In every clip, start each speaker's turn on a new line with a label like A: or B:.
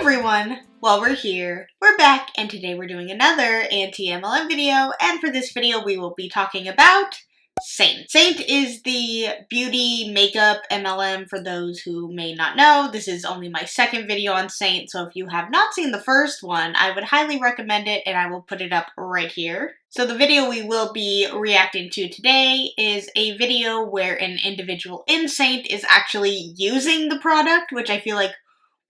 A: everyone! Well, we're here, we're back, and today we're doing another anti-MLM video, and for this video we will be talking about SEINT. SEINT is the beauty makeup MLM for those who may not know. This is only my second video on SEINT, so if you have not seen the first one, I would highly recommend it, and I will put it up right here. So the video we will be reacting to today is a video where an individual in SEINT is actually using the product, which I feel like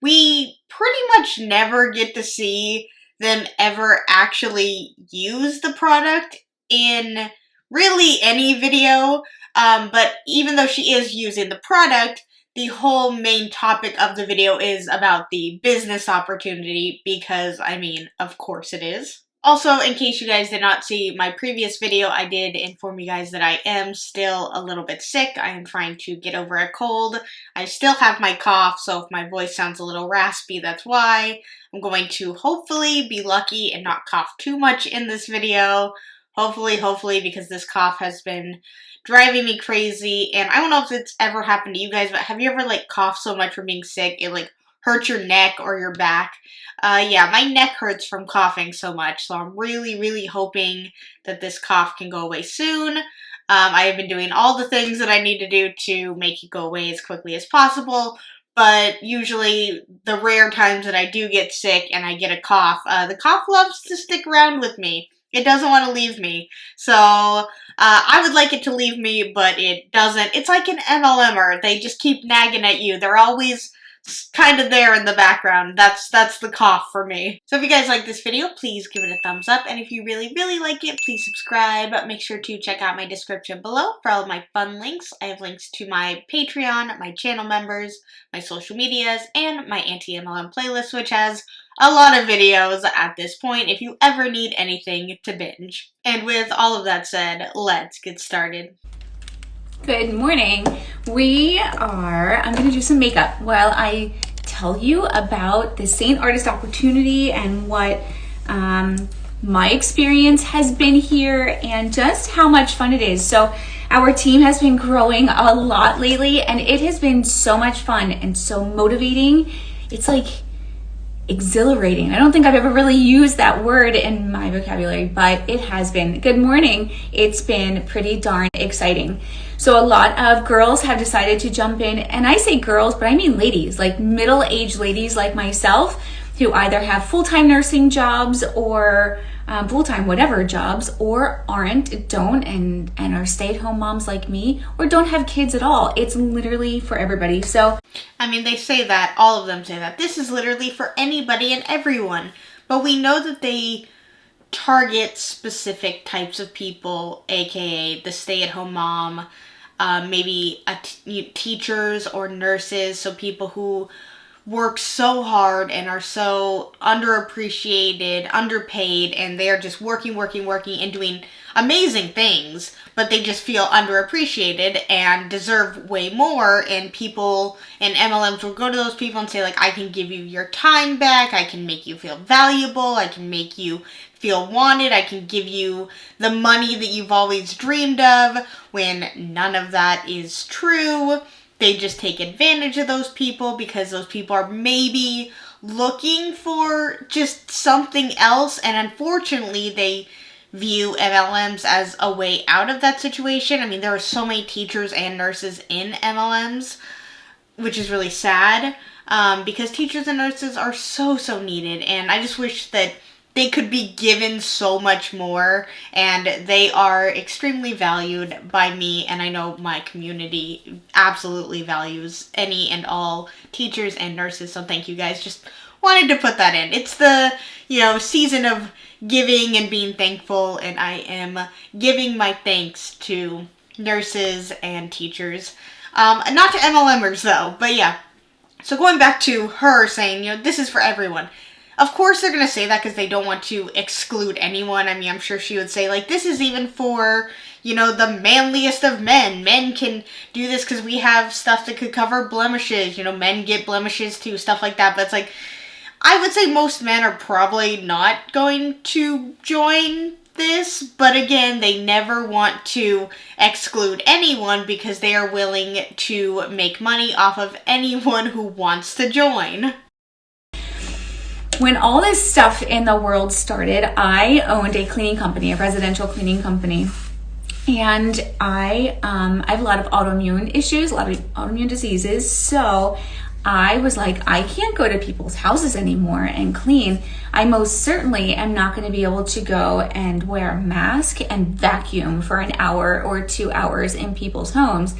A: we pretty much never get to see them ever actually use the product in really any video, but even though she is using the product, the whole main topic of the video is about the business opportunity because, I mean, of course it is. Also, in case you guys did not see my previous video, I did inform you guys that I am still a little bit sick. I am trying to get over a cold. I still have my cough, so if my voice sounds a little raspy, that's why. I'm going to hopefully be lucky and not cough too much in this video. Hopefully, because this cough has been driving me crazy. And I don't know if it's ever happened to you guys, but have you ever, coughed so much from being sick it, hurts your neck or your back? Yeah, my neck hurts from coughing so much, so I'm really hoping that this cough can go away soon. I have been doing all the things that I need to do to make it go away as quickly as possible, but usually the rare times that I do get sick and I get a cough, the cough loves to stick around with me. It doesn't want to leave me, so I would like it to leave me, but it doesn't. It's like an MLMer. They just keep nagging at you. They're always kind of there in the background. That's the cough for me. So if you guys like this video, please give it a thumbs up, and if you really like it, please subscribe. Make sure to check out my description below for all of my fun links. I have links to my Patreon, my channel members, my social medias, and my anti-MLM playlist, which has a lot of videos at this point if you ever need anything to binge. And with all of that said, let's get started.
B: Good morning. I'm going to do some makeup while I tell you about the SEINT Artist opportunity and what my experience has been here and just how much fun it is. So our team has been growing a lot lately and it has been so much fun and so motivating. It's like exhilarating. I don't think I've ever really used that word in my vocabulary, but it has been. Good morning. It's been pretty darn exciting. So a lot of girls have decided to jump in, and I say girls, but I mean ladies, like middle-aged ladies like myself, who either have full-time nursing jobs or full-time whatever jobs, or don't, and are stay-at-home moms like me, or don't have kids at all. It's literally for everybody. So
A: I mean, they say that, all of them say that. This is literally for anybody and everyone. But we know that they target specific types of people, aka the stay-at-home mom, maybe teachers or nurses, so people who work so hard and are so underappreciated, underpaid, and they are just working and doing amazing things, but they just feel underappreciated and deserve way more, and people and MLMs will go to those people and say, I can give you your time back, I can make you feel valuable, I can make you feel wanted, I can give you the money that you've always dreamed of, when none of that is true. They just take advantage of those people because those people are maybe looking for just something else, and unfortunately they view MLMs as a way out of that situation. I mean, there are so many teachers and nurses in MLMs, which is really sad, because teachers and nurses are so needed, and I just wish that they could be given so much more, and they are extremely valued by me, and I know my community absolutely values any and all teachers and nurses, so thank you guys. Just wanted to put that in. It's the, season of giving and being thankful, and I am giving my thanks to nurses and teachers. Not to MLMers though, but yeah. So going back to her saying, this is for everyone. Of course they're going to say that because they don't want to exclude anyone. I mean, I'm sure she would say, this is even for, the manliest of men. Men can do this because we have stuff that could cover blemishes. Men get blemishes too, stuff like that. But it's I would say most men are probably not going to join this, but again, they never want to exclude anyone because they are willing to make money off of anyone who wants to join.
B: when all this stuff in the world started, I owned a cleaning company, a residential cleaning company. And I have a lot of autoimmune issues, a lot of autoimmune diseases. So I was like, I can't go to people's houses anymore and clean. I most certainly am not going to be able to go and wear a mask and vacuum for an hour or 2 hours in people's homes.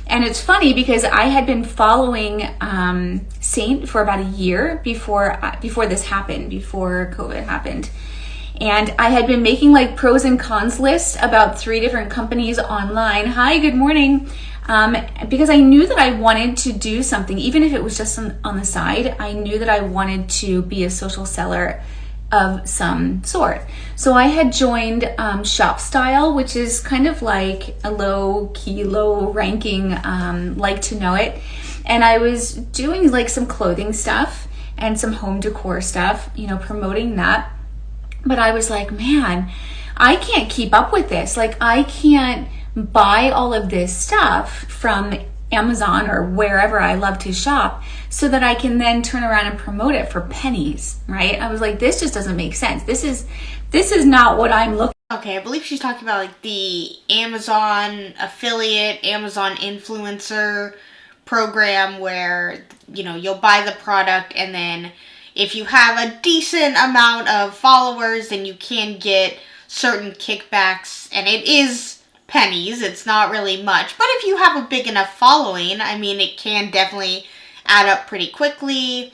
B: And it's funny because I had been following SEINT for about a year before this happened, before COVID happened. And I had been making like pros and cons lists about 3 different companies online. Hi, good morning. Because I knew that I wanted to do something, even if it was just on the side. I knew that I wanted to be a social seller of some sort. So I had joined ShopStyle, which is kind of like a low-key, low-ranking like to know it. And I was doing like some clothing stuff and some home decor stuff, you know, promoting that. But I was like, man, I can't keep up with this. Like, I can't buy all of this stuff from Amazon or wherever I love to shop so that I can then turn around and promote it for pennies, right? I was like, this just doesn't make sense. This is not what I'm looking for.
A: Okay, I believe she's talking about like the Amazon affiliate, Amazon influencer program where, you know, you'll buy the product and then if you have a decent amount of followers, then you can get certain kickbacks, and it is pennies. It's not really much. But if you have a big enough following, I mean, it can definitely add up pretty quickly,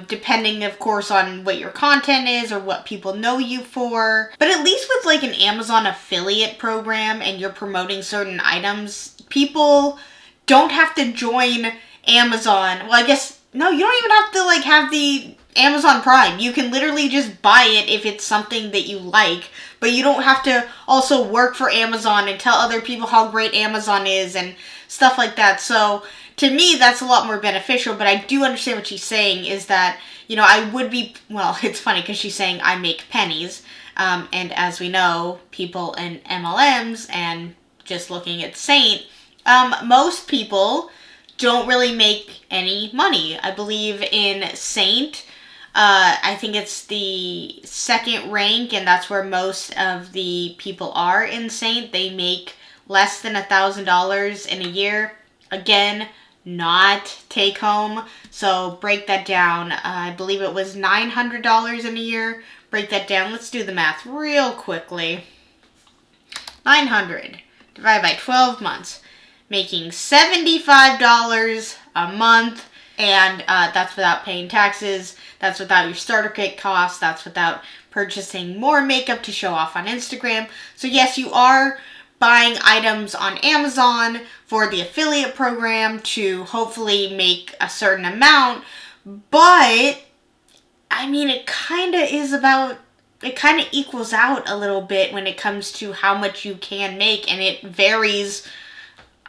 A: depending, of course, on what your content is or what people know you for. But at least with like an Amazon affiliate program and you're promoting certain items, people don't have to join Amazon. Well, I guess, no, you don't even have to like have the Amazon Prime. You can literally just buy it if it's something that you like, but you don't have to also work for Amazon and tell other people how great Amazon is and stuff like that. So to me, that's a lot more beneficial, but I do understand what she's saying is that, you know, I would be, well, it's funny because she's saying I make pennies, and as we know, people in MLMs and just looking at SEINT, most people don't really make any money. I believe in SEINT, I think it's the second rank, and that's where most of the people are in SEINT. They make less than $1,000 in a year. Again, not take home. So break that down. I believe it was $900 in a year. Break that down. Let's do the math real quickly. 900 divided by 12 months. Making $75 a month, and that's without paying taxes, that's without your starter kit costs, that's without purchasing more makeup to show off on Instagram. So yes, you are buying items on Amazon for the affiliate program to hopefully make a certain amount, but I mean, it kind of equals out a little bit when it comes to how much you can make, and it varies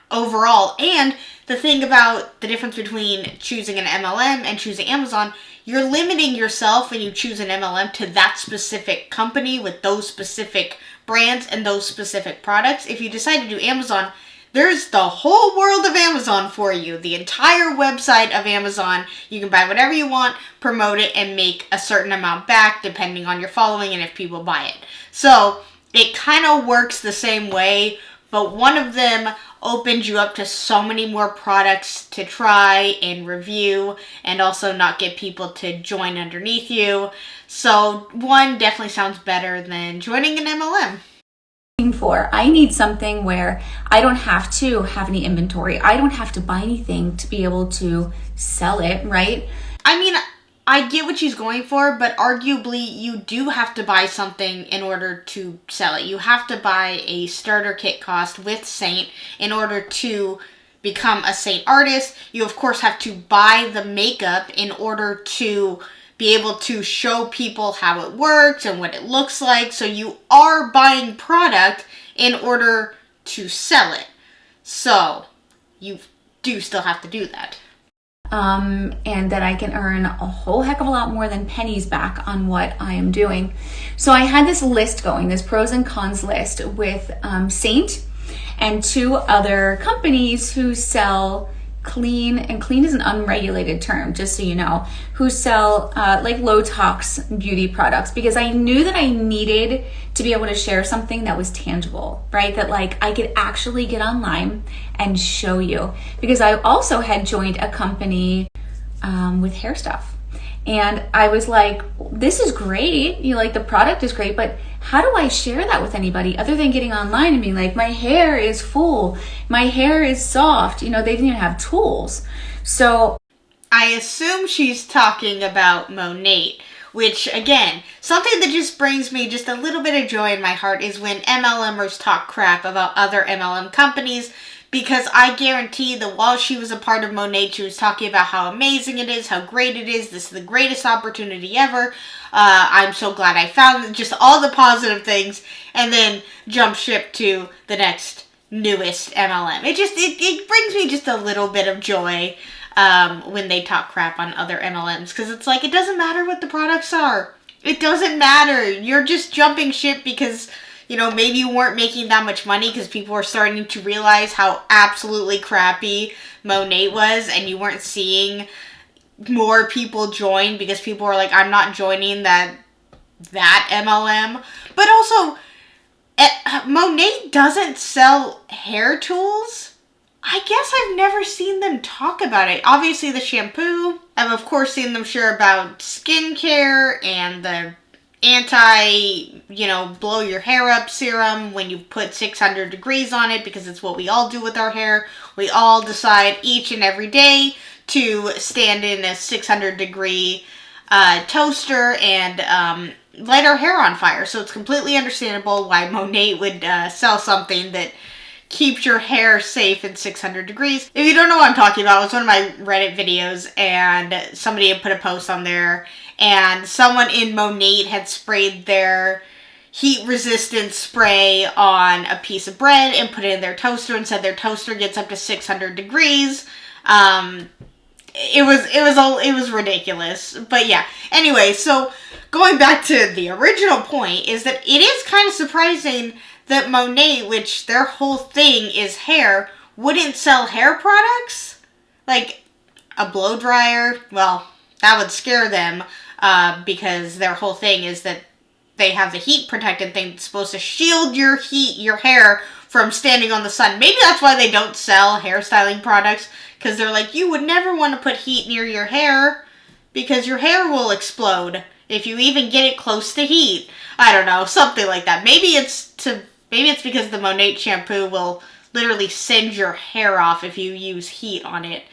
A: overall. And the thing about the difference between choosing an MLM and choosing Amazon, you're limiting yourself when you choose an MLM to that specific company with those specific brands and those specific products. If you decide to do Amazon, there's the whole world of Amazon for you. The entire website of Amazon. You can buy whatever you want, promote it, and make a certain amount back depending on your following and if people buy it. So it kind of works the same way, but one of them opens you up to so many more products to try and review and also not get people to join underneath you. So one definitely sounds better than joining an MLM.
B: For I need something where I don't have to have any inventory. I don't have to buy anything to be able to sell it, right?
A: I mean, I get what she's going for, but arguably you do have to buy something in order to sell it. You have to buy a starter kit cost with SEINT in order to become a SEINT artist. You of course have to buy the makeup in order to be able to show people how it works and what it looks like. So you are buying product in order to sell it. So you do still have to do that.
B: And that I can earn a whole heck of a lot more than pennies back on what I am doing. So I had this list going, this pros and cons list with SEINT and 2 other companies who sell clean, and clean is an unregulated term, just so you know, who sell like low tox beauty products, because I knew that I needed to be able to share something that was tangible, right? That like I could actually get online and show you, because I also had joined a company with hair stuff. And I was like, this is great. You know, like the product is great, but how do I share that with anybody other than getting online and being like, my hair is full, my hair is soft. You know, they didn't even have tools. So
A: I assume she's talking about Monat, which again, something that just brings me just a little bit of joy in my heart is when MLMers talk crap about other MLM companies. Because I guarantee that while she was a part of Monat, she was talking about how amazing it is, how great it is, this is the greatest opportunity ever, I'm so glad I found it, just all the positive things, and then jump ship to the next newest MLM. It brings me just a little bit of joy when they talk crap on other MLMs, because it's like, it doesn't matter what the products are. It doesn't matter. You're just jumping ship because, you know, maybe you weren't making that much money because people were starting to realize how absolutely crappy Monat was, and you weren't seeing more people join because people were like, I'm not joining that MLM. But also, Monat doesn't sell hair tools. I guess I've never seen them talk about it. Obviously the shampoo. I've of course seen them share about skincare and the blow your hair up serum when you put 600 degrees on it, because it's what we all do with our hair. We all decide each and every day to stand in a 600 degree toaster and light our hair on fire. So it's completely understandable why Monat would sell something that keeps your hair safe in 600 degrees. If you don't know what I'm talking about, it's one of my Reddit videos, and somebody had put a post on there, and someone in Monat had sprayed their heat resistant spray on a piece of bread and put it in their toaster and said their toaster gets up to 600 degrees. It was ridiculous. But yeah, anyway, so going back to the original point is that it is kind of surprising that Monat, which their whole thing is hair, wouldn't sell hair products? Like a blow dryer? Well, that would scare them because their whole thing is that they have the heat protectant thing that's supposed to shield your hair from standing on the sun. Maybe that's why they don't sell hairstyling products, because they're like, you would never want to put heat near your hair because your hair will explode if you even get it close to heat. I don't know, something like that. Maybe it's because the Monat shampoo will literally send your hair off if you use heat on it.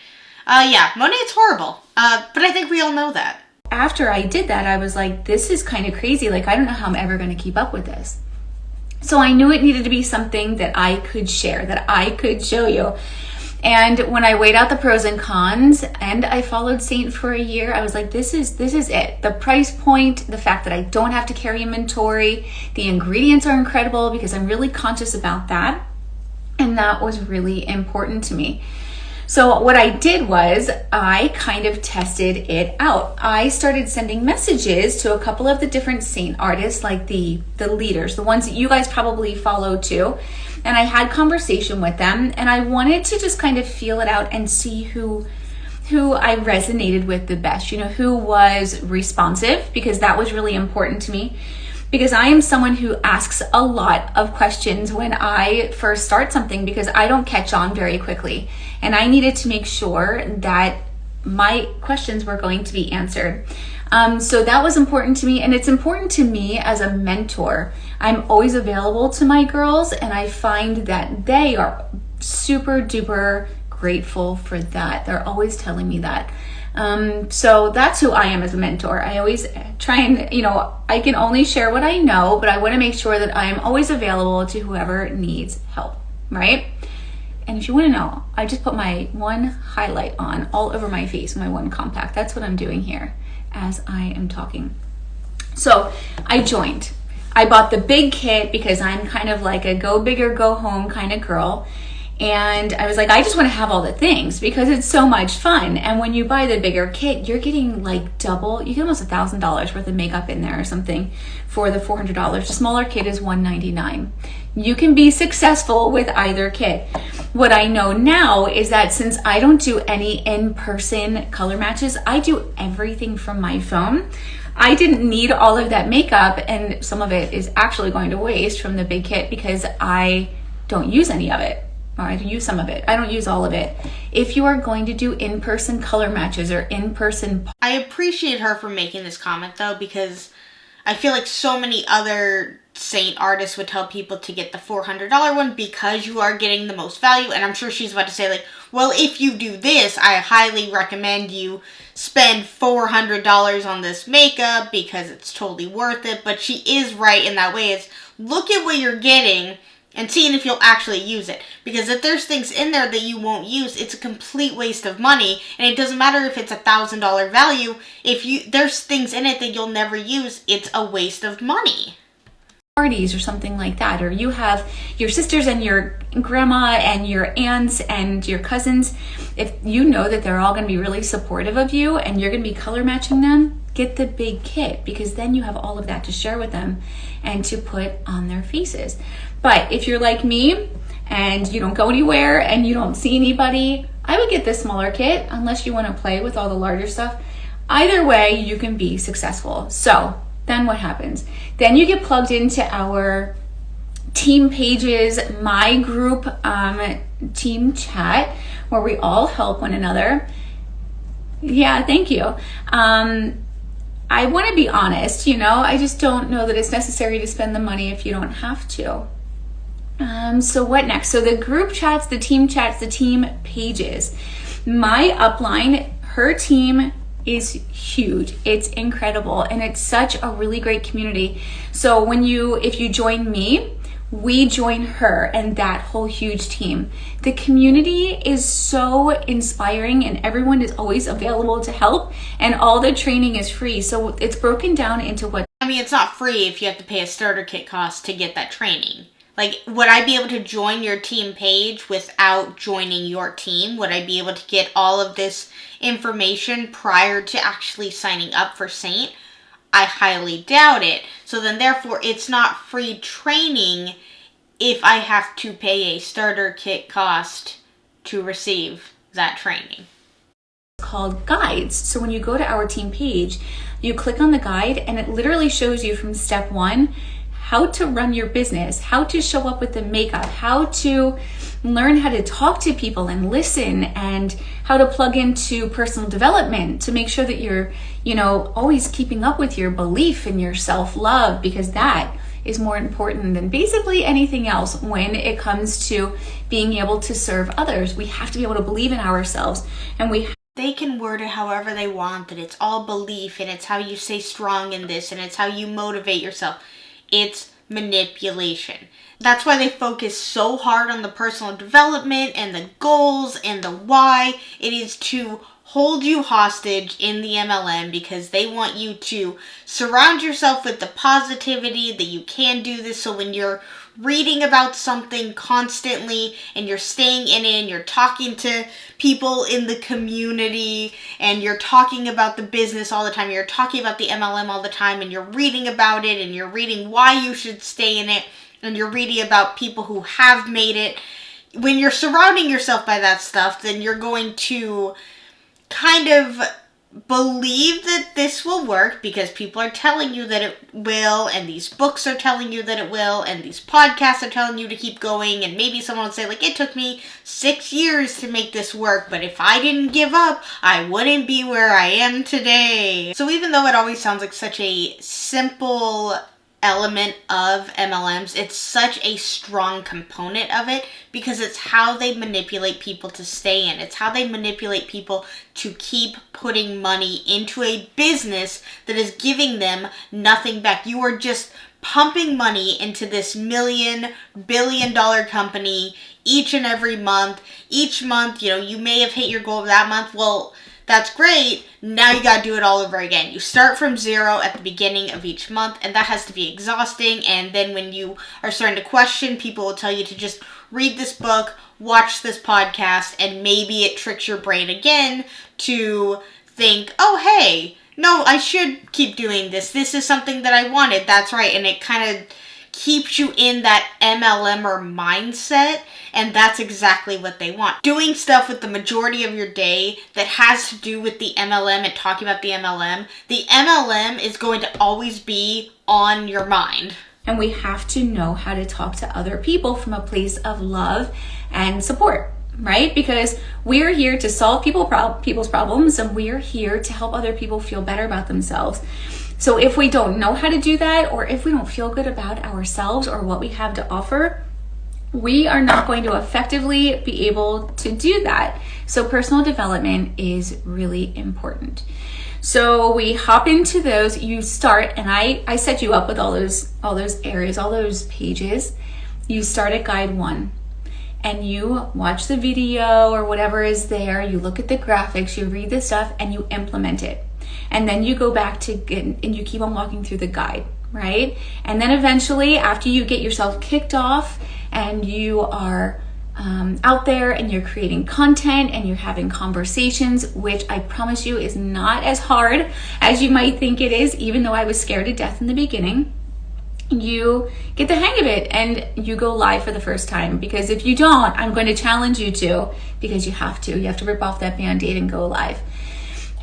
A: Yeah, Monat's horrible. But I think we all know that.
B: After I did that, I was like, this is kind of crazy. Like, I don't know how I'm ever going to keep up with this. So I knew it needed to be something that I could share, that I could show you. And when I weighed out the pros and cons and I followed SEINT for a year, I was like, this is it. The price point, the fact that I don't have to carry inventory, the ingredients are incredible because I'm really conscious about that. And that was really important to me. So what I did was I kind of tested it out. I started sending messages to a couple of the different SEINT artists, like the leaders, the ones that you guys probably follow too. And I had conversation with them, and I wanted to just kind of feel it out and see who I resonated with the best, you know, who was responsive, because that was really important to me. Because I am someone who asks a lot of questions when I first start something, because I don't catch on very quickly. And I needed to make sure that my questions were going to be answered. So that was important to me, and it's important to me as a mentor. I'm always available to my girls, and I find that they are super duper grateful for that. They're always telling me that. So that's who I am as a mentor. I always try and, I can only share what I know, but I want to make sure that I am always available to whoever needs help, right? And if you want to know, I just put my one highlight on all over my face, my one compact. That's what I'm doing here as I am talking. So I joined. I bought the big kit because I'm kind of like a go big or go home kind of girl. And I was like, I just want to have all the things because it's so much fun. And when you buy the bigger kit, you're getting like double, you get almost $1,000 worth of makeup in there or something for the $400. The smaller kit is $199. You can be successful with either kit. What I know now is that since I don't do any in-person color matches, I do everything from my phone. I didn't need all of that makeup, and some of it is actually going to waste from the big kit because I don't use any of it. Or I use some of it. I don't use all of it. If you are going to do in-person color matches or in-person...
A: I appreciate her for making this comment though, because I feel like so many other Saint artists would tell people to get the $400 one because you are getting the most value. And I'm sure she's about to say like, well, if you do this, I highly recommend you spend $400 on this makeup because it's totally worth it. But she is right in that way. Is look at what you're getting and seeing if you'll actually use it. Because if there's things in there that you won't use, it's a complete waste of money. And it doesn't matter if it's $1,000 value. If there's things in it that you'll never use, it's a waste of money.
B: Parties or something like that, or you have your sisters and your grandma and your aunts and your cousins, if you know that they're all going to be really supportive of you and you're going to be color matching them, get the big kit, because then you have all of that to share with them and to put on their faces. But if you're like me and you don't go anywhere and you don't see anybody, I would get the smaller kit unless you want to play with all the larger stuff. Either way, you can be successful. So then what happens? Then you get plugged into our team pages, my group team chat, where we all help one another. Yeah, thank you. I want to be honest, I just don't know that it's necessary to spend the money if you don't have to. So what next? So the group chats, the team pages. My upline, her team is huge. It's incredible, and it's such a really great community. So if you join me, we join her and that whole huge team. The community is so inspiring, and everyone is always available to help, and all the training is free. So it's broken down into what...
A: I mean, it's not free if you have to pay a starter kit cost to get that training. Like, would I be able to join your team page without joining your team? Would I be able to get all of this information prior to actually signing up for Saint? I highly doubt it. So then therefore, it's not free training if I have to pay a starter kit cost to receive that training.
B: Called guides. So when you go to our team page, you click on the guide and it literally shows you from step 1 how to run your business, how to show up with the makeup, how to learn how to talk to people and listen, and how to plug into personal development to make sure that you're, always keeping up with your belief in your self-love, because that is more important than basically anything else when it comes to being able to serve others. We have to be able to believe in ourselves, and
A: they can word it however they want, that it's all belief, and it's how you stay strong in this, and it's how you motivate yourself. It's manipulation. That's why they focus so hard on the personal development and the goals and the why. It is to hold you hostage in the MLM, because they want you to surround yourself with the positivity that you can do this. So when you're reading about something constantly and you're staying in it and you're talking to people in the community and you're talking about the business all the time, you're talking about the MLM all the time, and you're reading about it and you're reading why you should stay in it, and you're reading about people who have made it. When you're surrounding yourself by that stuff, then you're going to kind of believe that this will work because people are telling you that it will, and these books are telling you that it will, and these podcasts are telling you to keep going, and maybe someone will say, like, it took me 6 years to make this work, but if I didn't give up, I wouldn't be where I am today. So even though it always sounds like such a simple element of MLMs, it's such a strong component of it, because it's how they manipulate people to stay in. It's how they manipulate people to keep putting money into a business that is giving them nothing back. You are just pumping money into this billion-dollar company each and every month. Each month, you may have hit your goal that month. Well, that's great. Now you got to do it all over again. You start from zero at the beginning of each month, and that has to be exhausting. And then when you are starting to question, people will tell you to just read this book, watch this podcast, and maybe it tricks your brain again to think, oh, hey, no, I should keep doing this. This is something that I wanted. That's right. And it kind of keeps you in that MLMer mindset, and that's exactly what they want. Doing stuff with the majority of your day that has to do with the MLM and talking about the MLM is going to always be on your mind.
B: And we have to know how to talk to other people from a place of love and support, right? Because we're here to solve people's problems, and we're here to help other people feel better about themselves. So if we don't know how to do that, or if we don't feel good about ourselves or what we have to offer, we are not going to effectively be able to do that. So personal development is really important. So we hop into those, you start, and I set you up with all those areas, all those pages. You start at guide 1. And you watch the video or whatever is there, you look at the graphics, you read the stuff, and you implement it. And then you go back and you keep on walking through the guide, right? And then eventually, after you get yourself kicked off and you are out there and you're creating content and you're having conversations, which I promise you is not as hard as you might think it is, even though I was scared to death in the beginning, you get the hang of it and you go live for the first time. Because if you don't, I'm going to challenge you to, because you have to rip off that Band-Aid and go live.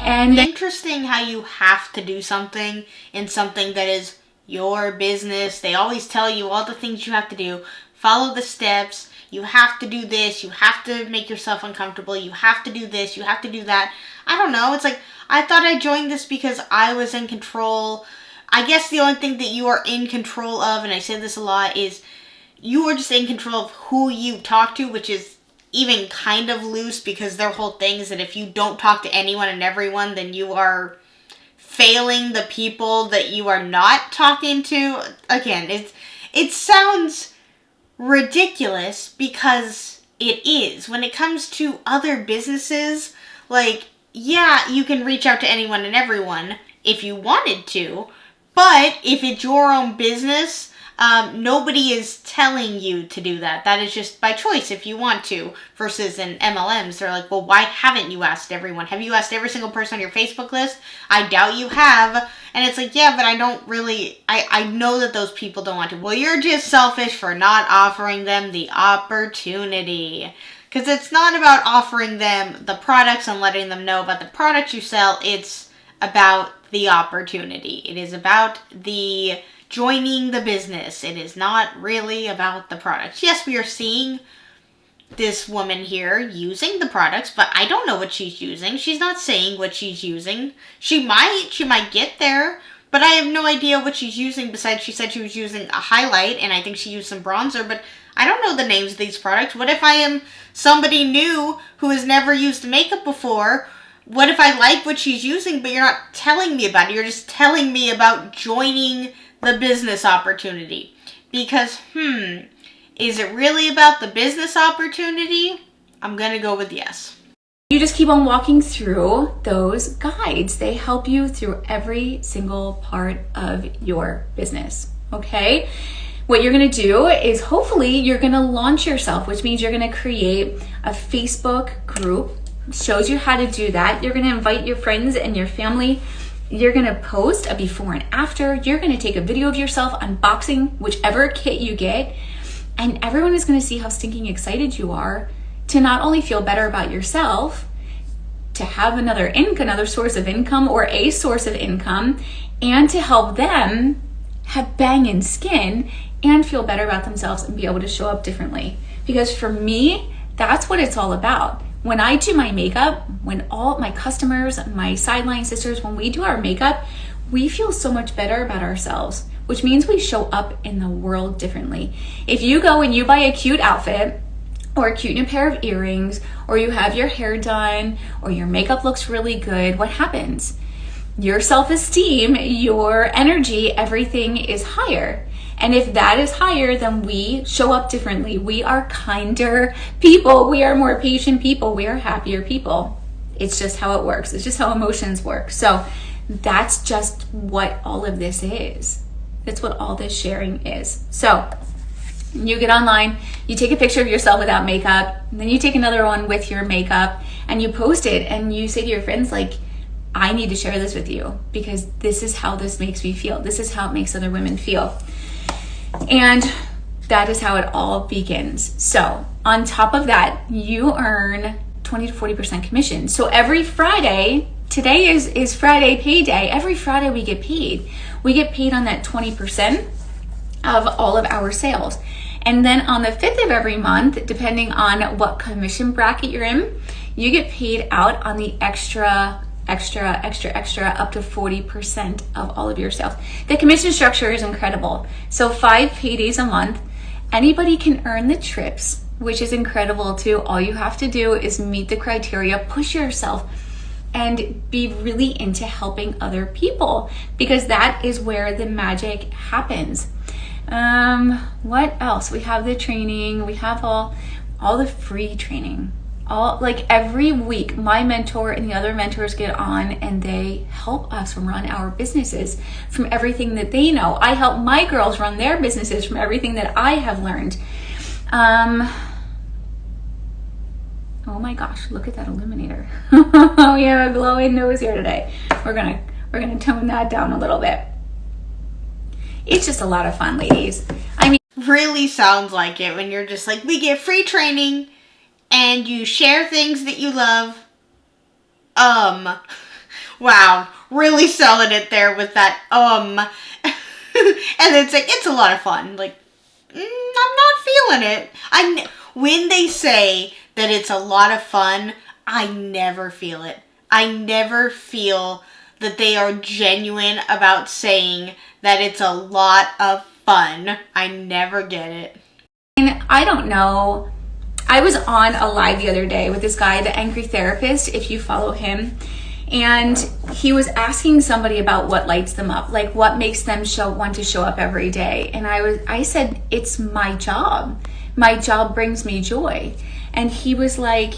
B: And
A: interesting how you have to do something in something that is your business. They always tell you all the things you have to do. Follow the steps. You have to do this. You have to make yourself uncomfortable. You have to do this. You have to do that. I don't know. It's like, I thought I joined this because I was in control. I guess the only thing that you are in control of, and I say this a lot, is you are just in control of who you talk to, which is even kind of loose, because their whole thing is that if you don't talk to anyone and everyone, then you are failing the people that you are not talking to. Again, it sounds ridiculous because it is. When it comes to other businesses, like, yeah, you can reach out to anyone and everyone if you wanted to, but if it's your own business, nobody is telling you to do that. That is just by choice if you want to. Versus in MLMs, they're like, well, why haven't you asked everyone? Have you asked every single person on your Facebook list? I doubt you have. And it's like, yeah, but I don't really, I know that those people don't want to. Well, you're just selfish for not offering them the opportunity. Because it's not about offering them the products and letting them know about the products you sell. It's about the opportunity. It is about the joining the business. It is not really about the products. Yes, we are seeing this woman here using the products, but I don't know what she's using. She's not saying what she's using. She might get there, but I have no idea what she's using. Besides, she said she was using a highlight, and I think she used some bronzer, but I don't know the names of these products. What if I am somebody new who has never used makeup before? What if I like what she's using, but you're not telling me about it? You're just telling me about joining the business opportunity. Because, is it really about the business opportunity? I'm going to go with yes.
B: You just keep on walking through those guides. They help you through every single part of your business, okay? What you're going to do is hopefully you're going to launch yourself, which means you're going to create a Facebook group. Shows you how to do that. You're going to invite your friends and your family. You're going to post a before and after. You're going to take a video of yourself unboxing whichever kit you get. And everyone is going to see how stinking excited you are to not only feel better about yourself, to have another source of income or a source of income, and to help them have banging skin and feel better about themselves and be able to show up differently. Because for me, that's what it's all about. When I do my makeup, when all my customers, my sideline sisters, when we do our makeup, we feel so much better about ourselves, which means we show up in the world differently. If you go and you buy a cute outfit or a cute new pair of earrings, or you have your hair done, or your makeup looks really good, what happens? Your self-esteem, your energy, everything is higher. And if that is higher, then we show up differently. We are kinder people. We are more patient people. We are happier people. It's just how it works. It's just how emotions work. So that's just what all of this is. That's what all this sharing is. So you get online, you take a picture of yourself without makeup, and then you take another one with your makeup, and you post it, and you say to your friends, like, I need to share this with you because this is how this makes me feel. This is how it makes other women feel. And that is how it all begins. So on top of that, you earn 20 to 40% commission. So every Friday, today is Friday payday. Every Friday we get paid. We get paid on that 20% of all of our sales. And then on the 5th of every month, depending on what commission bracket you're in, you get paid out on the extra up to 40% of all of your sales. The commission structure is incredible. So 5 paydays a month, anybody can earn the trips, which is incredible too. All you have to do is meet the criteria, push yourself, and be really into helping other people, because that is where the magic happens. What else? We have the training, we have all the free training. Like every week, my mentor and the other mentors get on and they help us run our businesses from everything that they know. I help my girls run their businesses from everything that I have learned. Oh my gosh, look at that illuminator. We have a glowing nose here today. We're gonna tone that down a little bit. It's just a lot of fun, ladies. I mean,
A: really sounds like it when you're just like, we get free training and you share things that you love. Wow, really selling it there with that, and it's like, it's a lot of fun. Like, I'm not feeling it. When they say that it's a lot of fun, I never feel it. I never feel that they are genuine about saying that it's a lot of fun. I never get it.
B: And I don't know. I was on a live the other day with this guy, the Angry Therapist, if you follow him. And he was asking somebody about what lights them up, like what makes them want to show up every day. And I said, it's my job. My job brings me joy. And he was like,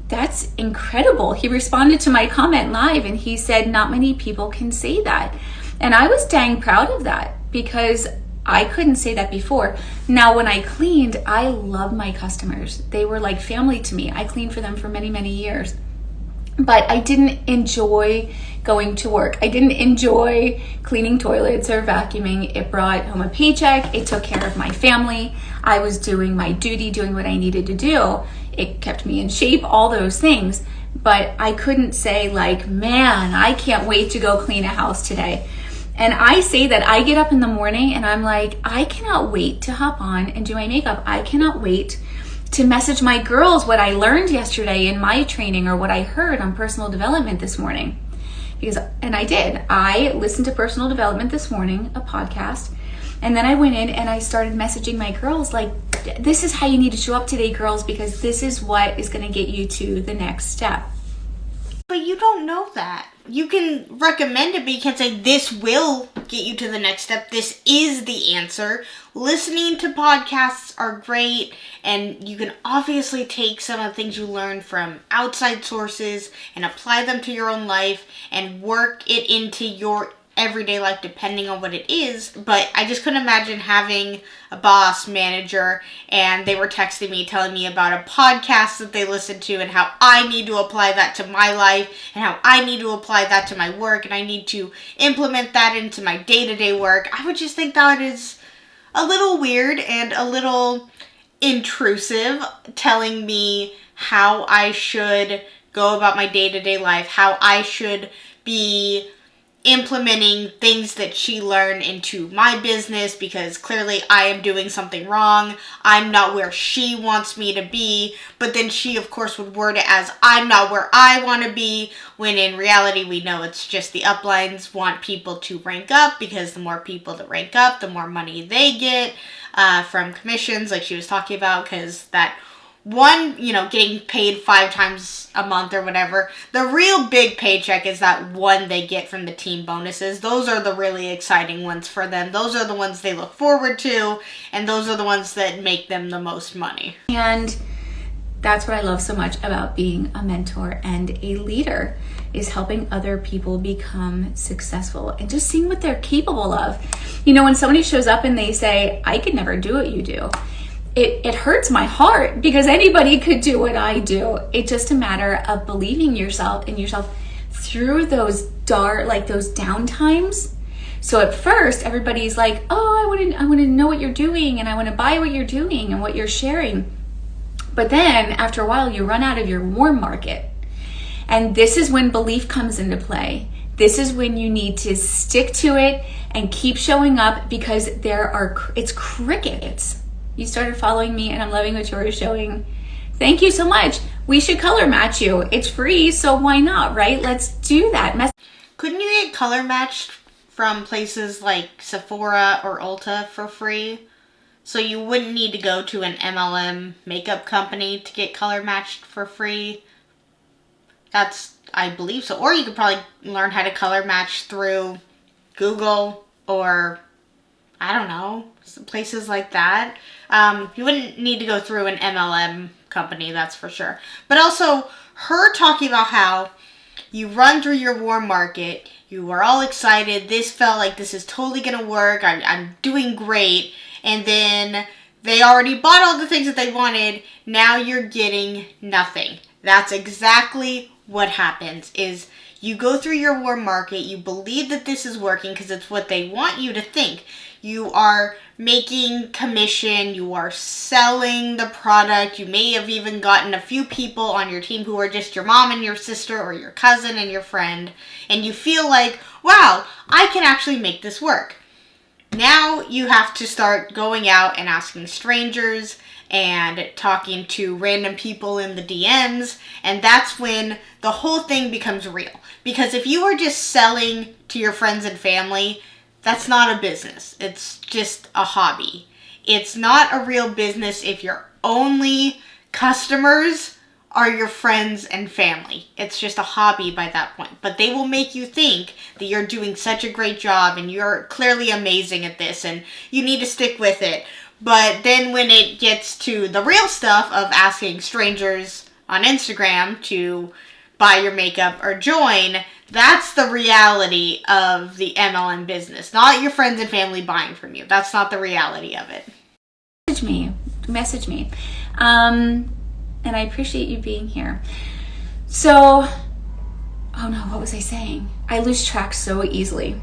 B: that's incredible. He responded to my comment live and he said, not many people can say that. And I was dang proud of that because I couldn't say that before. Now, when I cleaned, I love my customers. They were like family to me. I cleaned for them for many, many years. But I didn't enjoy going to work. I didn't enjoy cleaning toilets or vacuuming. It brought home a paycheck. It took care of my family. I was doing my duty, doing what I needed to do. It kept me in shape, all those things. But I couldn't say like, man, I can't wait to go clean a house today. And I say that I get up in the morning and I'm like, I cannot wait to hop on and do my makeup. I cannot wait to message my girls what I learned yesterday in my training or what I heard on personal development this morning. And I did. I listened to personal development this morning, a podcast, and then I went in and I started messaging my girls like, this is how you need to show up today, girls, because this is what is going to get you to the next step.
A: But you don't know that. You can recommend it, but you can't say this will get you to the next step. This is the answer. Listening to podcasts are great, and you can obviously take some of the things you learn from outside sources and apply them to your own life and work it into your everyday life depending on what it is. But I just couldn't imagine having a boss, manager, and they were texting me telling me about a podcast that they listened to and how I need to apply that to my life and how I need to apply that to my work and I need to implement that into my day-to-day work. I would just think that is a little weird and a little intrusive, telling me how I should go about my day-to-day life, how I should be implementing things that she learned into my business, because clearly I am doing something wrong. I'm not where she wants me to be, but then she of course would word it as I'm not where I want to be, when in reality we know it's just the uplines want people to rank up, because the more people that rank up, the more money they get from commissions, like she was talking about, because that one, getting paid 5 times a month or whatever. The real big paycheck is that one they get from the team bonuses. Those are the really exciting ones for them. Those are the ones they look forward to, and those are the ones that make them the most money.
B: And that's what I love so much about being a mentor and a leader, is helping other people become successful and just seeing what they're capable of. When somebody shows up and they say, I could never do what you do, it hurts my heart, because anybody could do what I do. It's just a matter of believing in yourself through those dark, like those down times, So at first, everybody's like, oh, I want to know what you're doing, and I want to buy what you're doing and what you're sharing. But then after a while, you run out of your warm market. And this is when belief comes into play. This is when you need to stick to it and keep showing up, because it's crickets. You started following me and I'm loving what you're showing. Thank you so much. We should color match you. It's free, so why not, right? Let's do that.
A: Couldn't you get color matched from places like Sephora or Ulta for free? So you wouldn't need to go to an MLM makeup company to get color matched for free. I believe so. Or you could probably learn how to color match through Google or, I don't know, some places like that. You wouldn't need to go through an MLM company, that's for sure. But also, her talking about how you run through your warm market, you were all excited, this felt like this is totally going to work, I'm doing great, and then they already bought all the things that they wanted, now you're getting nothing. That's exactly what happens, is you go through your warm market, you believe that this is working because it's what they want you to think. You are making commission, you are selling the product, you may have even gotten a few people on your team who are just your mom and your sister or your cousin and your friend, and you feel like, wow, I can actually make this work. Now you have to start going out and asking strangers and talking to random people in the DMs, and that's when the whole thing becomes real. Because if you are just selling to your friends and family, that's not a business. It's just a hobby. It's not a real business if your only customers are your friends and family. It's just a hobby by that point. But they will make you think that you're doing such a great job and you're clearly amazing at this and you need to stick with it. But then when it gets to the real stuff of asking strangers on Instagram to buy your makeup or join, that's the reality of the MLM business. Not your friends and family buying from you. That's not the reality of it.
B: Message me. And I appreciate you being here. So, oh no, what was I saying? I lose track so easily.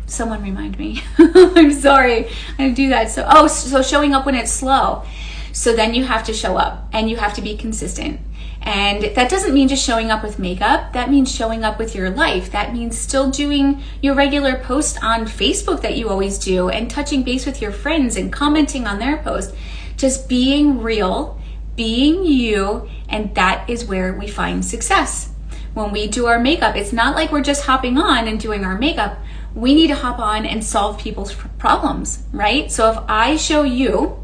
B: Someone remind me. I'm sorry. I do that. So showing up when it's slow. So then you have to show up and you have to be consistent. And that doesn't mean just showing up with makeup. That means showing up with your life. That means still doing your regular post on Facebook that you always do and touching base with your friends and commenting on their post. Just being real, being you, and that is where we find success. When we do our makeup, it's not like we're just hopping on and doing our makeup. We need to hop on and solve people's problems, right? So if I show you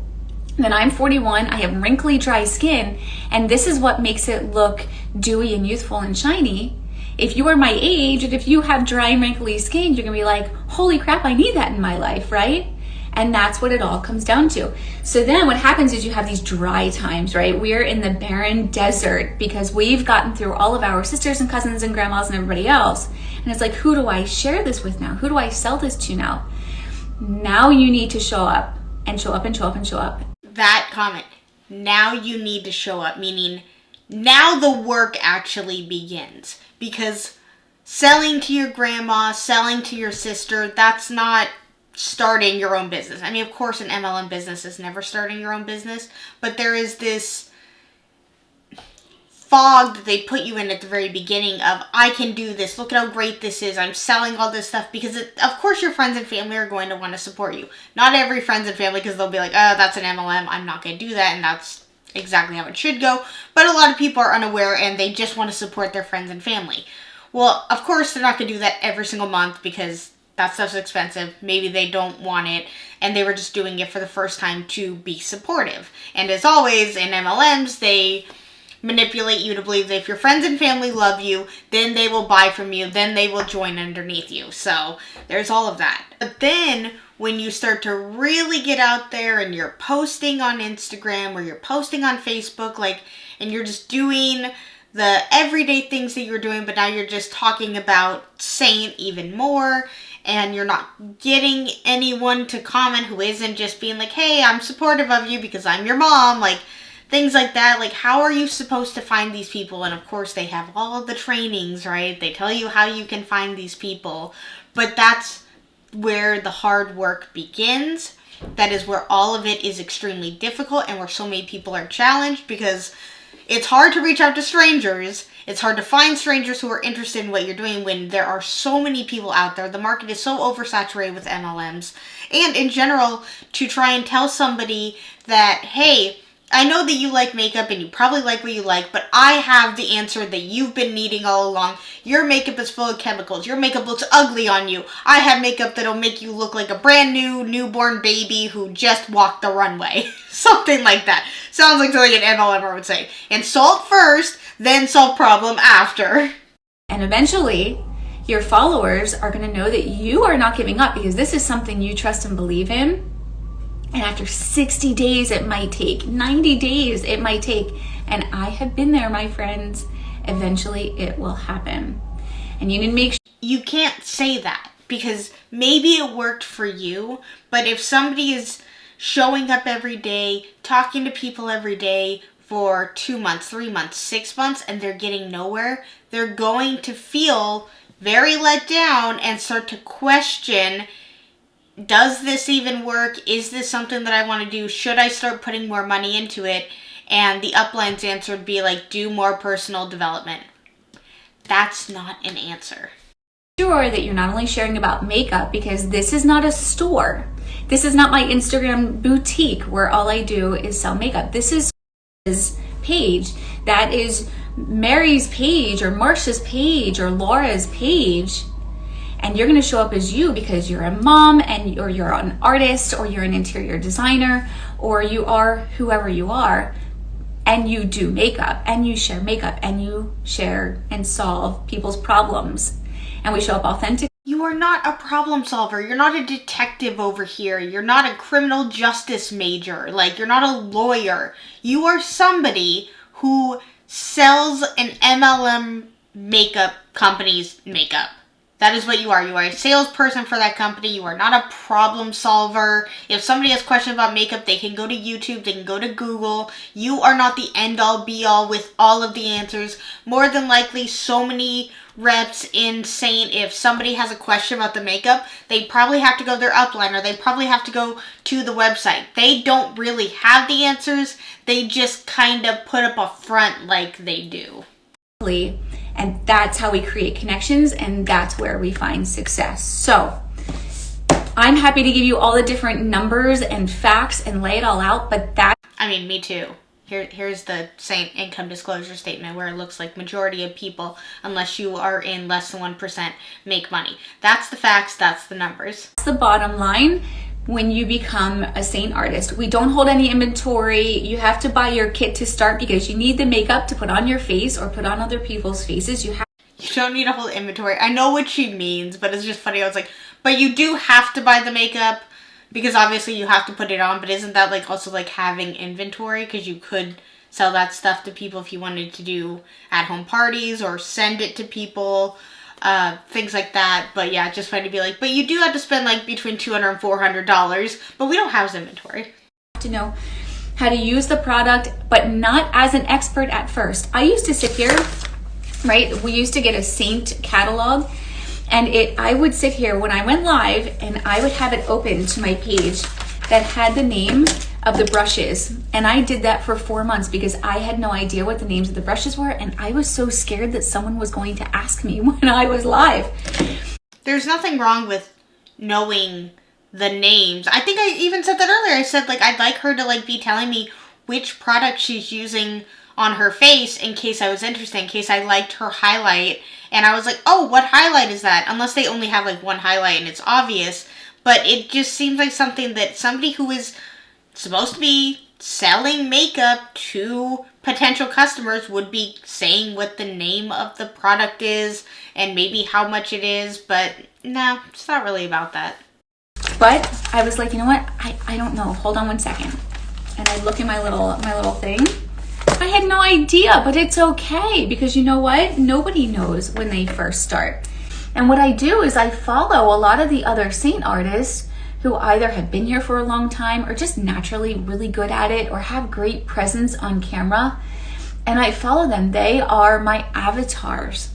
B: that I'm 41, I have wrinkly, dry skin, and this is what makes it look dewy and youthful and shiny. If you are my age and if you have dry and wrinkly skin, you're gonna be like, holy crap, I need that in my life, right? And that's what it all comes down to. So then what happens is you have these dry times, right? We're in the barren desert because we've gotten through all of our sisters and cousins and grandmas and everybody else. And it's like, who do I share this with now? Who do I sell this to now? Now you need to show up and show up and show up and show up.
A: That comment, now you need to show up, meaning now the work actually begins. Because selling to your grandma, selling to your sister, that's not starting your own business. I mean, of course, an MLM business is never starting your own business, but there is this fog that they put you in at the very beginning of, I can do this, look at how great this is, I'm selling all this stuff, because of course your friends and family are going to want to support you. Not every friends and family, because they'll be like, oh, that's an MLM, I'm not going to do that, and that's exactly how it should go. But a lot of people are unaware and they just want to support their friends and family. Well, of course they're not going to do that every single month because that stuff's expensive. Maybe they don't want it and they were just doing it for the first time to be supportive. And as always, in MLMs, they manipulate you to believe that if your friends and family love you, then they will buy from you, then they will join underneath you. So there's all of that. But then when you start to really get out there and you're posting on Instagram or you're posting on Facebook, and you're just doing the everyday things that you're doing, but now you're just talking about SEINT even more, and you're not getting anyone to comment who isn't just being like, hey, I'm supportive of you because I'm your mom, things like that. How are you supposed to find these people? And of course they have all of the trainings, right? They tell you how you can find these people, but that's where the hard work begins. That is where all of it is extremely difficult and where so many people are challenged, because it's hard to reach out to strangers. It's hard to find strangers who are interested in what you're doing when there are so many people out there. The market is so oversaturated with MLMs. And in general, to try and tell somebody that, hey, I know that you like makeup and you probably like what you like, but I have the answer that you've been needing all along. Your makeup is full of chemicals. Your makeup looks ugly on you. I have makeup that'll make you look like a brand new newborn baby who just walked the runway. Something like that. Sounds like something an MLMer would say. Insult first, then solve problem after.
B: And eventually, your followers are going to know that you are not giving up because this is something you trust and believe in. And after 60 days, it might take, 90 days, it might take. And I have been there, my friends. Eventually, it will happen. And you need to make sure.
A: You can't say that because maybe it worked for you, but if somebody is showing up every day, talking to people every day for 2 months, 3 months, 6 months, and they're getting nowhere, they're going to feel very let down and start to question, does this even work? Is this something that I want to do? Should I start putting more money into it? And the upline's answer would be like, do more personal development. That's not an answer.
B: Sure that you're not only sharing about makeup, because this is not a store. This is not my Instagram boutique where all I do is sell makeup. This is page. That is Mary's page or Marsha's page or Laura's page. And you're going to show up as you because you're a mom and or you're an artist or you're an interior designer or you are whoever you are, and you do makeup and you share and solve people's problems, and we show up authentic.
A: You are not a problem solver. You're not a detective over here. You're not a criminal justice major. Like, you're not a lawyer. You are somebody who sells an MLM makeup company's makeup. That is what you are. You are a salesperson for that company. You are not a problem solver. If somebody has questions about makeup, they can go to YouTube. They can go to Google. You are not the end-all, be-all with all of the answers. More than likely, so many reps in SEINT, if somebody has a question about the makeup, they probably have to go to their upline or they probably have to go to the website. They don't really have the answers. They just kind of put up a front like they do.
B: And that's how we create connections, and that's where we find success. So I'm happy to give you all the different numbers and facts and lay it all out, but
A: me too. Here's the SEINT income disclosure statement where it looks like majority of people, unless you are in less than 1%, make money. That's the facts, that's the numbers.
B: That's the bottom line. When you become a SEINT artist, we don't hold any inventory. You have to buy your kit to start because you need the makeup to put on your face or put on other people's faces. You
A: don't need a whole inventory. I know what she means, but it's just funny. I was like, but you do have to buy the makeup because obviously you have to put it on, but isn't that like also like having inventory? Because you could sell that stuff to people if you wanted to do at-home parties or send it to people. Things like that. But yeah, just funny to be like, but you do have to spend like between $200 and $400, but we don't house inventory.
B: To know how to use the product, but not as an expert at first. I used to sit here, right? We used to get a SEINT catalog, and I would sit here when I went live and I would have it open to my page that had the name of the brushes. And I did that for 4 months because I had no idea what the names of the brushes were, and I was so scared that someone was going to ask me when I was live.
A: There's nothing wrong with knowing the names. I think I even said that earlier. I said like I'd like her to like be telling me which product she's using on her face in case I was interested, in case I liked her highlight. And I was like, oh, what highlight is that? Unless they only have like one highlight and it's obvious. But it just seems like something that somebody who is supposed to be selling makeup to potential customers would be saying what the name of the product is and maybe how much it is. But no, it's not really about that.
B: But I was like, you know what? I don't know. Hold on one second. And I look at my little thing. I had no idea, but it's okay because you know what? Nobody knows when they first start. And what I do is I follow a lot of the other SEINT artists who either have been here for a long time or just naturally really good at it or have great presence on camera. And I follow them. They are my avatars.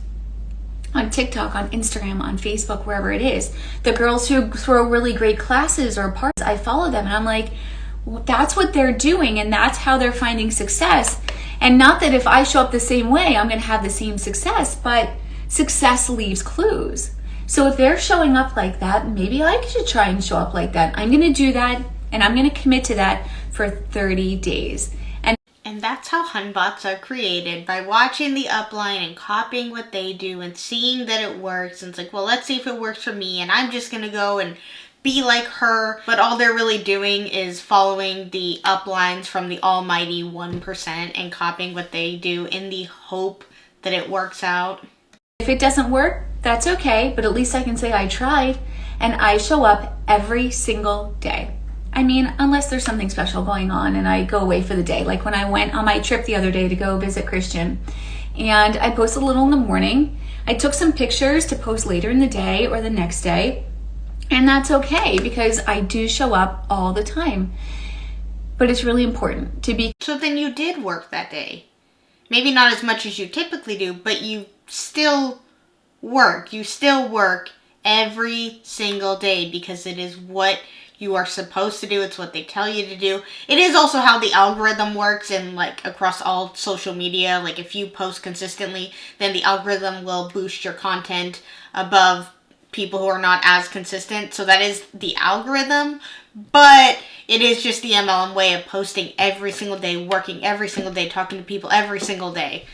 B: on TikTok, on Instagram, on Facebook, wherever it is. The girls who throw really great classes or parties, I follow them and I'm like, well, that's what they're doing and that's how they're finding success. And not that if I show up the same way, I'm gonna have the same success, but success leaves clues. So if they're showing up like that, maybe I should try and show up like that. I'm gonna do that and I'm gonna commit to that for 30 days.
A: And that's how Hunbots are created, by watching the upline and copying what they do and seeing that it works. And it's like, well, let's see if it works for me. And I'm just going to go and be like her. But all they're really doing is following the uplines from the almighty 1% and copying what they do in the hope that it works out.
B: If it doesn't work, that's okay. But at least I can say I tried and I show up every single day. I mean, unless there's something special going on and I go away for the day. Like when I went on my trip the other day to go visit Christian, and I posted a little in the morning. I took some pictures to post later in the day or the next day, and that's okay because I do show up all the time. But it's really important to be.
A: So then you did work that day. Maybe not as much as you typically do, but you still work. You still work every single day because it is what you are supposed to do. It's what they tell you to do. It is also how the algorithm works, and like across all social media. Like if you post consistently, then the algorithm will boost your content above people who are not as consistent. So that is the algorithm, but it is just the MLM way of posting every single day, working every single day, talking to people every single day.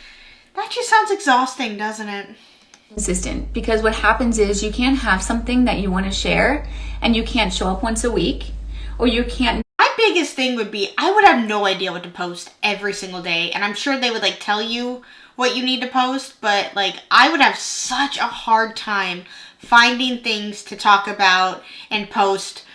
A: That just sounds exhausting, doesn't it?
B: Consistent, because what happens is you can't have something that you want to share and you can't show up once a week, or you can't.
A: My biggest thing would be I would have no idea what to post every single day, and I'm sure they would like tell you what you need to post, but like I would have such a hard time finding things to talk about and post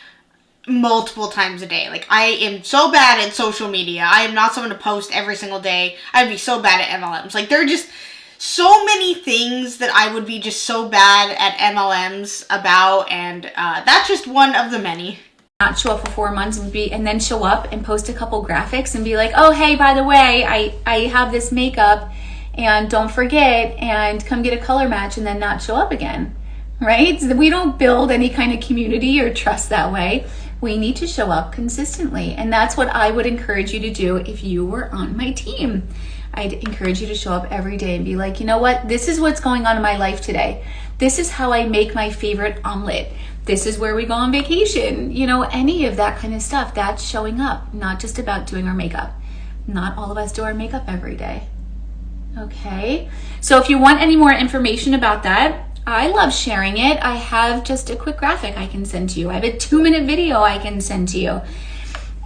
A: multiple times a day. Like I am so bad at social media. I am not someone to post every single day. I'd be so bad at MLMs. Like they're just so many things that I would be just so bad at MLMs about, and that's just one of the many.
B: Not show up for 4 months and then show up and post a couple graphics and be like, oh hey, by the way, I have this makeup and don't forget, and come get a color match, and then not show up again, right? We don't build any kind of community or trust that way. We need to show up consistently, and that's what I would encourage you to do if you were on my team. I'd encourage you to show up every day and be like, you know what? This is what's going on in my life today. This is how I make my favorite omelet. This is where we go on vacation. You know, any of that kind of stuff. That's showing up, not just about doing our makeup. Not all of us do our makeup every day. Okay? So if you want any more information about that, I love sharing it. I have just a quick graphic I can send to you. I have a 2-minute video I can send to you.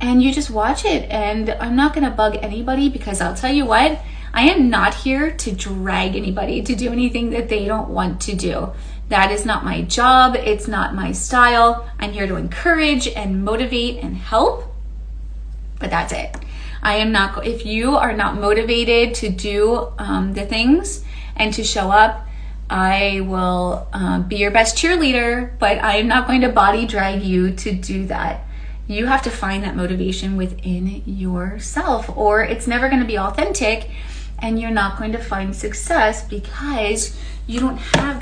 B: And you just watch it, and I'm not gonna bug anybody, because I'll tell you what, I am not here to drag anybody to do anything that they don't want to do. That is not my job, it's not my style. I'm here to encourage and motivate and help, but that's it. I am not, if you are not motivated to do the things and to show up, I will be your best cheerleader, but I am not going to body drag you to do that. You have to find that motivation within yourself, or it's never going to be authentic, and you're not going to find success because you don't have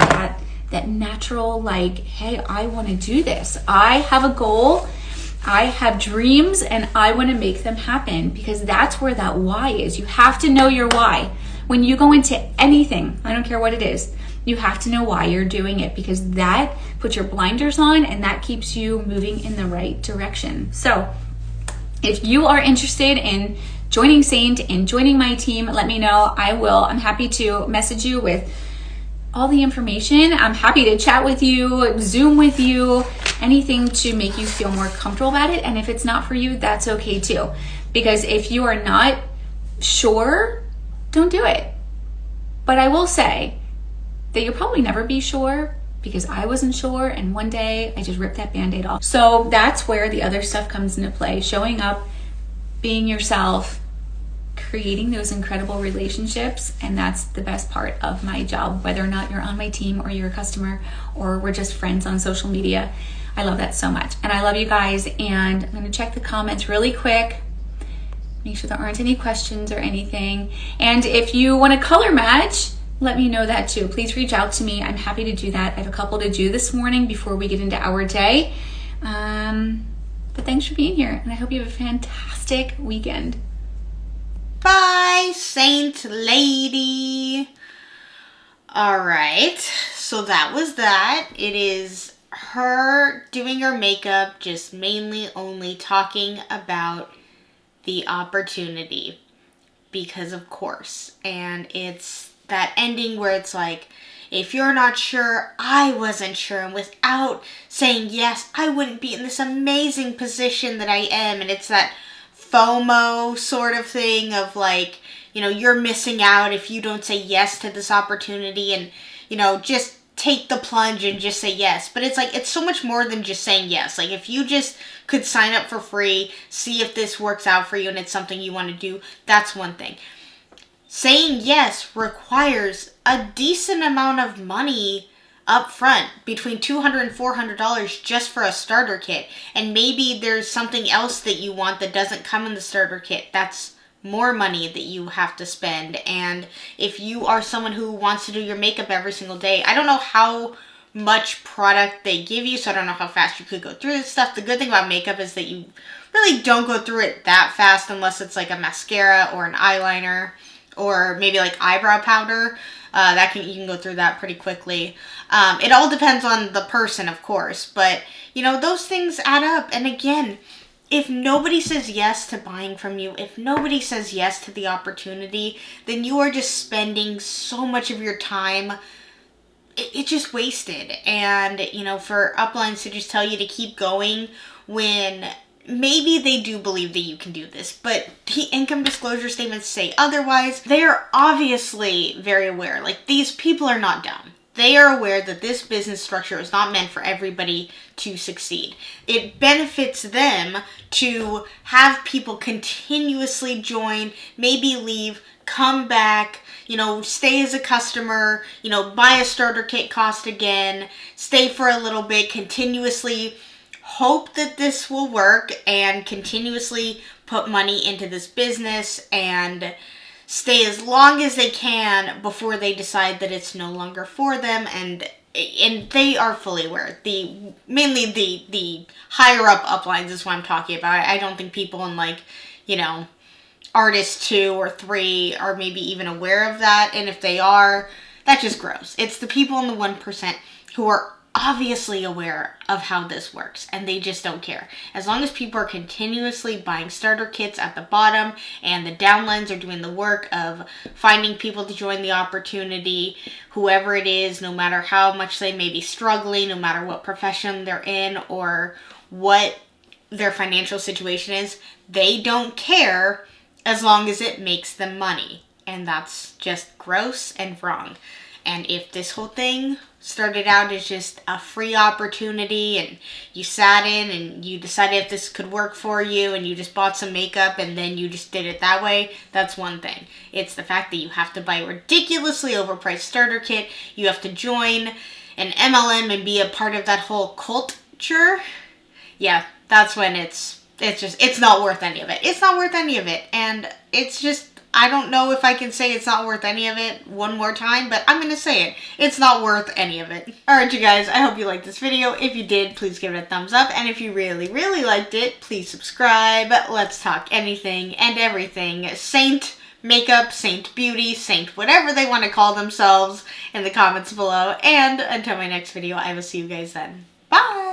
B: that natural, like, hey, I want to do this. I have a goal, I have dreams, and I want to make them happen, because that's where that why is. You have to know your why. When you go into anything, I don't care what it is, you have to know why you're doing it, because that puts your blinders on and that keeps you moving in the right direction. So if you are interested in joining SEINT and joining my team, let me know. I'm happy to message you with all the information. I'm happy to chat with you, Zoom with you, anything to make you feel more comfortable about it. And if it's not for you, that's okay too. Because if you are not sure, don't do it. But I will say that you'll probably never be sure, because I wasn't sure, and one day I just ripped that Band-Aid off. So that's where the other stuff comes into play. Showing up, being yourself, creating those incredible relationships, and that's the best part of my job, whether or not you're on my team or you're a customer or we're just friends on social media. I love that so much, and I love you guys. And I'm gonna check the comments really quick, make sure there aren't any questions or anything. And if you want a color match, let me know that too. Please reach out to me. I'm happy to do that. I have a couple to do this morning before we get into our day. But thanks for being here, and I hope you have a fantastic weekend.
A: Bye, Saint Lady. Alright, so that was that. It is her doing her makeup, just mainly only talking about the opportunity. Because of course. And it's that ending where it's like, if you're not sure, I wasn't sure. And without saying yes, I wouldn't be in this amazing position that I am. And it's that FOMO sort of thing of like, you know, you're missing out if you don't say yes to this opportunity, and, you know, just take the plunge and just say yes. But it's like, it's so much more than just saying yes. Like, if you just could sign up for free, see if this works out for you and it's something you want to do, that's one thing. Saying yes requires a decent amount of money up front, between $200 and $400 just for a starter kit. And maybe there's something else that you want that doesn't come in the starter kit. That's more money that you have to spend. And if you are someone who wants to do your makeup every single day, I don't know how much product they give you, so I don't know how fast you could go through this stuff. The good thing about makeup is that you really don't go through it that fast unless it's like a mascara or an eyeliner or maybe like eyebrow powder. You can go through that pretty quickly. It all depends on the person, of course, but you know, those things add up. And again, if nobody says yes to buying from you, if nobody says yes to the opportunity, then you are just spending so much of your time. It's just wasted. And, you know, for uplines to just tell you to keep going when maybe they do believe that you can do this, but the income disclosure statements say otherwise, they are obviously very aware. Like, these people are not dumb. They are aware that this business structure is not meant for everybody to succeed. It benefits them to have people continuously join, maybe leave, come back, you know, stay as a customer, you know, buy a starter kit cost again, stay for a little bit, continuously hope that this will work, and continuously put money into this business and stay as long as they can before they decide that it's no longer for them. And they are fully aware. Mainly the higher up uplines is what I'm talking about. I don't think people in, like, you know, artists 2 or 3 are maybe even aware of that. And if they are, that's just gross. It's the people in the 1% who are obviously aware of how this works, and they just don't care. As long as people are continuously buying starter kits at the bottom and the downlines are doing the work of finding people to join the opportunity, whoever it is, no matter how much they may be struggling, no matter what profession they're in or what their financial situation is, they don't care as long as it makes them money. And that's just gross and wrong. And if this whole thing started out as just a free opportunity and you sat in and you decided if this could work for you and you just bought some makeup and then you just did it that way, that's one thing. It's the fact that you have to buy a ridiculously overpriced starter kit, you have to join an MLM and be a part of that whole culture. Yeah, that's when it's not worth any of it. It's not worth any of it. And it's just, I don't know if I can say it's not worth any of it one more time, but I'm going to say it. It's not worth any of it. Alright, you guys, I hope you liked this video. If you did, please give it a thumbs up. And if you really, really liked it, please subscribe. Let's talk anything and everything Saint makeup, Saint beauty, Saint whatever they want to call themselves in the comments below. And until my next video, I will see you guys then. Bye!